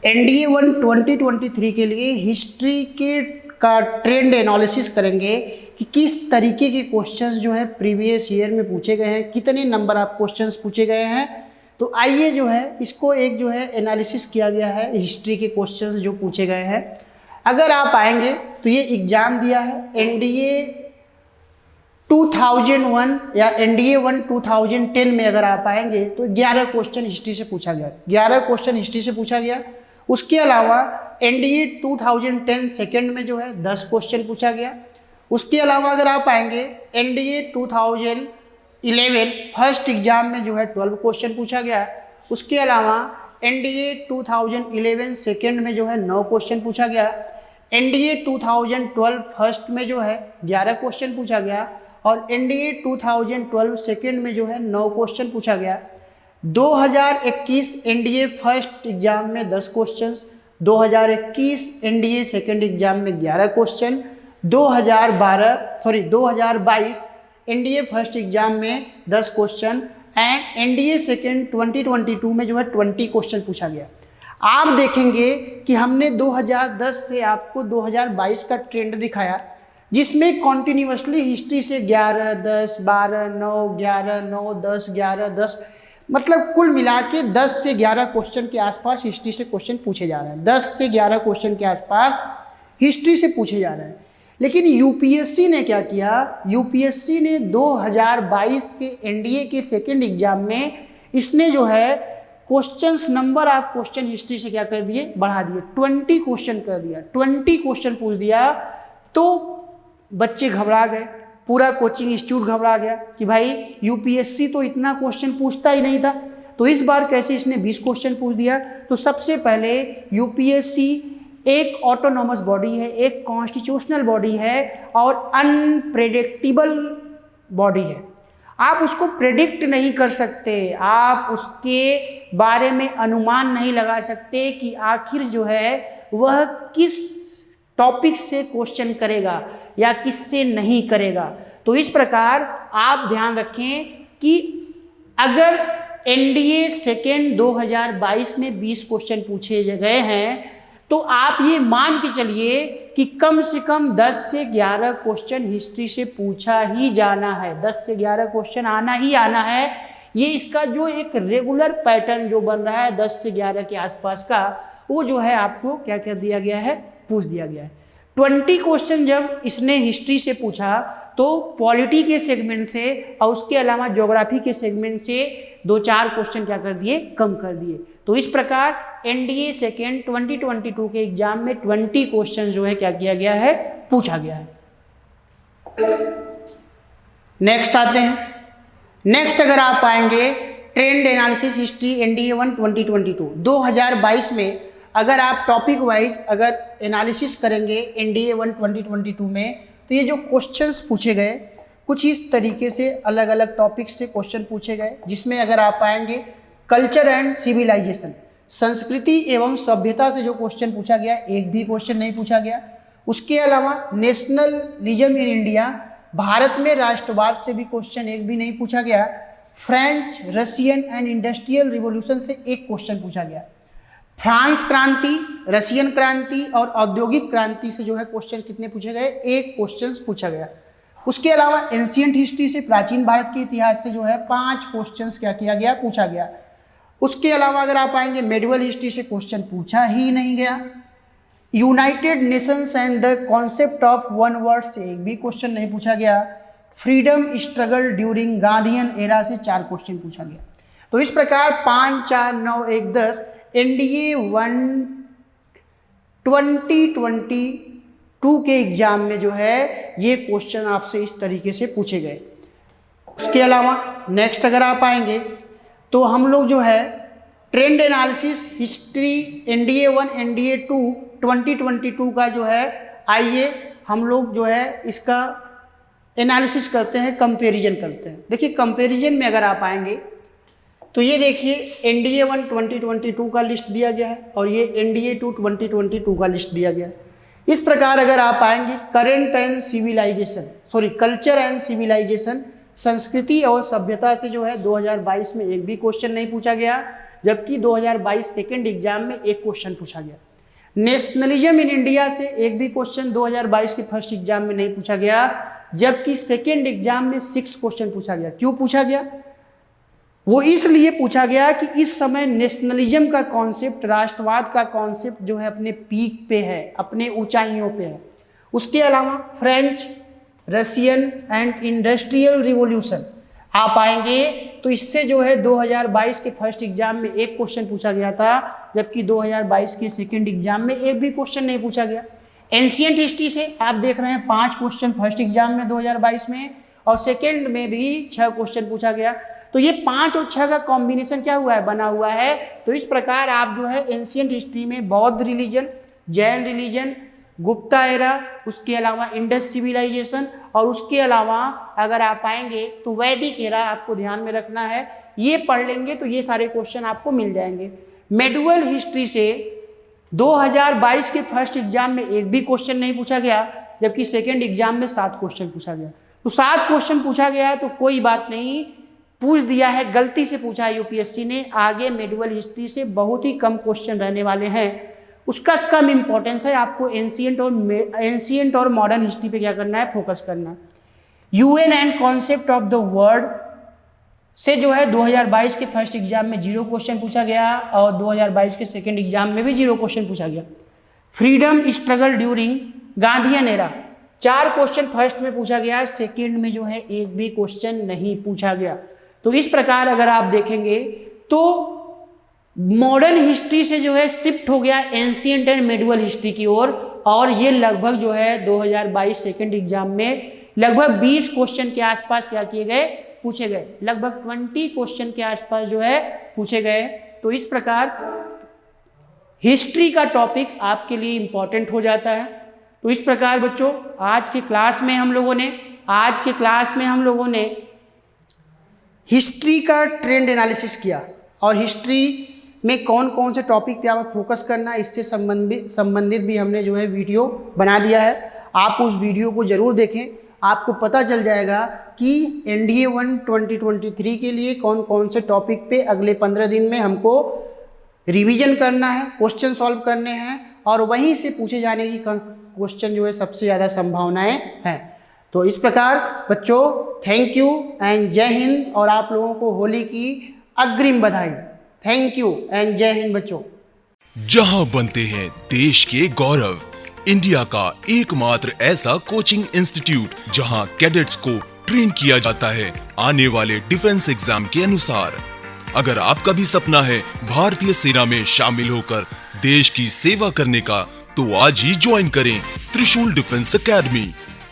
NDA 1 2023 के लिए history के का ट्रेंड एनालिसिस करेंगे कि किस तरीके के क्वेश्चंस जो है प्रीवियस ईयर में पूछे गए हैं, कितने नंबर आप क्वेश्चंस पूछे गए हैं। तो आइए जो है इसको एक जो है एनालिसिस किया गया है हिस्ट्री के क्वेश्चंस जो पूछे गए हैं। अगर आप आएंगे तो ये एग्जाम दिया है एनडीए 2001 या एनडीए 1 2010 में अगर आप आएंगे तो 11 क्वेश्चन हिस्ट्री से पूछा गया, 11 क्वेश्चन हिस्ट्री से पूछा गया। उसके अलावा एनडीए 2010 सेकेंड में जो है 10 क्वेश्चन पूछा गया। उसके अलावा अगर आप आएंगे एनडीए 2011 फर्स्ट एग्जाम में जो है 12 क्वेश्चन पूछा गया। उसके अलावा एनडीए 2011 सेकेंड में जो है 9 क्वेश्चन पूछा गया। एनडीए 2012 फर्स्ट में जो है 11 क्वेश्चन पूछा गया और एनडीए 2012 सेकेंड में जो है 9 क्वेश्चन पूछा गया। 2021 एनडीए फर्स्ट एग्जाम में 10 क्वेश्चंस, 2021 एनडीए सेकेंड एग्जाम में 11 क्वेश्चन, 2022 एनडीए फर्स्ट एग्जाम में 10 क्वेश्चन एंड एनडीए सेकेंड 2022 में जो है 20 क्वेश्चन पूछा गया। आप देखेंगे कि हमने 2010 से आपको 2022 का ट्रेंड दिखाया जिसमें कॉन्टिन्यूसली हिस्ट्री से 11, 10, 12, 9, 11, 9, 10, 11, 10 मतलब कुल मिला के 10 से 11 क्वेश्चन के आसपास हिस्ट्री से क्वेश्चन पूछे जा रहे हैं। 10 से 11 क्वेश्चन के आसपास हिस्ट्री से पूछे जा रहे हैं। लेकिन यूपीएससी ने क्या किया, यूपीएससी ने 2022 के एनडीए के सेकेंड एग्जाम में इसने जो है questions number of question history से क्या कर दिए, बढ़ा दिए, 20 क्वेश्चन कर दिया, 20 क्वेश्चन पूछ दिया। तो बच्चे घबरा गए, पूरा कोचिंग इंस्टीट्यूट घबरा गया कि भाई यूपीएससी तो इतना क्वेश्चन पूछता ही नहीं था, तो इस बार कैसे इसने 20 क्वेश्चन पूछ दिया। तो सबसे पहले यूपीएससी एक ऑटोनॉमस बॉडी है, एक कॉन्स्टिट्यूशनल बॉडी है और अनप्रेडिक्टेबल बॉडी है। आप उसको प्रेडिक्ट नहीं कर सकते, आप उसके बारे में अनुमान नहीं लगा सकते कि आखिर जो है वह किस टॉपिक से क्वेश्चन करेगा या किससे नहीं करेगा। तो इस प्रकार आप ध्यान रखें कि अगर एनडीए सेकेंड 2022 में 20 क्वेश्चन पूछे गए हैं तो आप ये मान के चलिए कि कम से कम 10 से 11 क्वेश्चन हिस्ट्री से पूछा ही जाना है, 10 से 11 क्वेश्चन आना ही आना है। ये इसका जो एक रेगुलर पैटर्न जो बन रहा है 10 से 11 के आसपास का, वो जो है आपको क्या कर दिया गया है, पूछ दिया गया है। 20 क्वेश्चन जब इसने हिस्ट्री से पूछा तो पॉलिटी के सेगमेंट से और उसके अलावा ज्योग्राफी के सेगमेंट से 2-4 क्वेश्चन क्या कर दिए, कम कर दिए। तो इस प्रकार एनडीए सेकेंड 2022 के एग्जाम में 20 क्वेश्चन जो है क्या किया गया है, पूछा गया है। नेक्स्ट आते हैं। नेक्स्ट अगर आप आएंगे ट्रेंड एनालिसिस हिस्ट्री एनडीए 1 2022 में अगर आप टॉपिक वाइज अगर एनालिसिस करेंगे एनडीए 1 2022 में तो ये जो क्वेश्चंस पूछे गए कुछ इस तरीके से अलग अलग टॉपिक से क्वेश्चन पूछे गए, जिसमें अगर आप आएंगे कल्चर एंड सिविलाइजेशन, संस्कृति एवं सभ्यता से जो क्वेश्चन पूछा गया एक भी क्वेश्चन नहीं पूछा गया। उसके अलावा नेशनलिज्म इन इंडिया, भारत में राष्ट्रवाद से भी क्वेश्चन एक भी नहीं पूछा गया। French, Russian and industrial revolution से एक क्वेश्चन पूछा गया। फ्रांस क्रांति, रशियन क्रांति और औद्योगिक क्रांति से जो है क्वेश्चन कितने पूछे गए, एक क्वेश्चन पूछा गया। उसके अलावा एंशिएंट हिस्ट्री से, प्राचीन भारत के इतिहास से जो है 5 क्वेश्चंस क्या किया गया, पूछा गया। उसके अलावा अगर आप आएंगे मेडिवल हिस्ट्री से क्वेश्चन पूछा ही नहीं गया। United Nations and the concept of one word से एक भी क्वेश्चन नहीं पूछा गया। Freedom struggle during Gandhian era से 4 क्वेश्चन पूछा गया। तो इस प्रकार 5, 4, 9, 1, 10 एनडीए 1 2022 के एग्जाम में जो है ये क्वेश्चन आपसे इस तरीके से पूछे गए। उसके अलावा नेक्स्ट अगर आप आएंगे तो हम लोग जो है trend analysis history NDA 1 NDA 2 2022 का जो है आइए हम लोग जो है इसका एनालिसिस करते हैं, कंपैरिजन करते हैं। देखिए कंपैरिजन में अगर आप आएंगे तो ये देखिए एनडीए 1 2022 का लिस्ट दिया गया है और ये एनडीए 2 2022 का लिस्ट दिया गया है। इस प्रकार अगर आप आएंगे current and civilisation, culture and civilisation, संस्कृति और सभ्यता से जो है 2022 में एक भी क्वेश्चन नहीं पूछा गया। जबकि 2022 सेकेंड एग्जाम में एक क्वेश्चन पूछा गया। नेशनलिज्म इन इंडिया से एक भी क्वेश्चन 2022 के फर्स्ट एग्जाम में नहीं पूछा गया, जबकि सेकेंड एग्जाम में 6 क्वेश्चन पूछा गया। क्यों पूछा गया? वो इसलिए पूछा गया कि इस समय नेशनलिज्म का कॉन्सेप्ट, राष्ट्रवाद का कॉन्सेप्ट जो है अपने पीक पे है, अपने ऊंचाइयों पे है। उसके अलावा French, Russian and industrial revolution आप आएंगे तो इससे जो है 2022 के फर्स्ट एग्जाम में एक क्वेश्चन पूछा गया था, जबकि 2022 के सेकंड एग्जाम में एक भी क्वेश्चन नहीं पूछा गया। एंशिएंट हिस्ट्री से आप देख रहे हैं 5 क्वेश्चन फर्स्ट एग्जाम में 2022 में, और सेकंड में भी 6 क्वेश्चन पूछा गया। तो ये 5 और 6 का कॉम्बिनेशन क्या हुआ है, बना हुआ है। तो इस प्रकार आप जो है एंशिएंट हिस्ट्री में बौद्ध religion, Jain religion, Gupta era, उसके अलावा इंडस सिविलाइजेशन, और उसके अलावा अगर आप आएंगे तो वैदिक एरा आपको ध्यान में रखना है। ये पढ़ लेंगे तो ये सारे क्वेश्चन आपको मिल जाएंगे। मेडुअल हिस्ट्री से 2022 के फर्स्ट एग्जाम में एक भी क्वेश्चन नहीं पूछा गया, जबकि सेकेंड एग्जाम में 7 क्वेश्चन पूछा गया। तो 7 क्वेश्चन पूछा गया तो कोई बात नहीं, पूछ दिया है, गलती से पूछा है यूपीएससी ने। आगे मेडुअल हिस्ट्री से बहुत ही कम क्वेश्चन रहने वाले हैं, उसका कम इंपॉर्टेंस है। आपको एंशिएंट और मॉडर्न हिस्ट्री पे क्या करना है, फोकस करना है। UN and concept of the world से जो है 2022 के फर्स्ट एग्जाम में 0 क्वेश्चन पूछा गया, और 2022 के सेकेंड एग्जाम में भी 0 क्वेश्चन पूछा गया। Freedom struggle during Gandhian era 4 question first में पूछा गया, सेकेंड में जो है एक भी क्वेश्चन नहीं पूछा गया। तो इस प्रकार अगर आप देखेंगे तो मॉडर्न हिस्ट्री से जो है शिफ्ट हो गया एंशिएंट एंड मेडुअल हिस्ट्री की ओर, और ये लगभग जो है 2022 सेकेंड एग्जाम में लगभग 20 क्वेश्चन के आसपास क्या किए गए, पूछे गए। लगभग 20 क्वेश्चन के आसपास जो है पूछे गए। तो इस प्रकार हिस्ट्री का टॉपिक आपके लिए इंपॉर्टेंट हो जाता है। तो इस प्रकार बच्चों आज के क्लास में हम लोगों ने हिस्ट्री का ट्रेंड एनालिसिस किया, और हिस्ट्री में कौन कौन से टॉपिक पे आप फोकस करना है इससे संबंधित भी हमने जो है वीडियो बना दिया है। आप उस वीडियो को ज़रूर देखें, आपको पता चल जाएगा कि NDA 1 2023 के लिए कौन कौन से टॉपिक पे अगले 15 दिन में हमको रिवीजन करना है, क्वेश्चन सॉल्व करने हैं, और वहीं से पूछे जाने की क्वेश्चन जो है सबसे ज़्यादा संभावनाएं हैं। तो इस प्रकार बच्चों थैंक यू एंड जय हिंद, और आप लोगों को होली की अग्रिम बधाई। थैंक यू एंड जय हिंद बच्चों। जहां बनते हैं देश के गौरव, इंडिया का एकमात्र ऐसा कोचिंग इंस्टीट्यूट जहां कैडेट्स को ट्रेन किया जाता है आने वाले डिफेंस एग्जाम के अनुसार। अगर आपका भी सपना है भारतीय सेना में शामिल होकर देश की सेवा करने का, तो आज ही ज्वाइन करें त्रिशूल डिफेंस एकेडमी।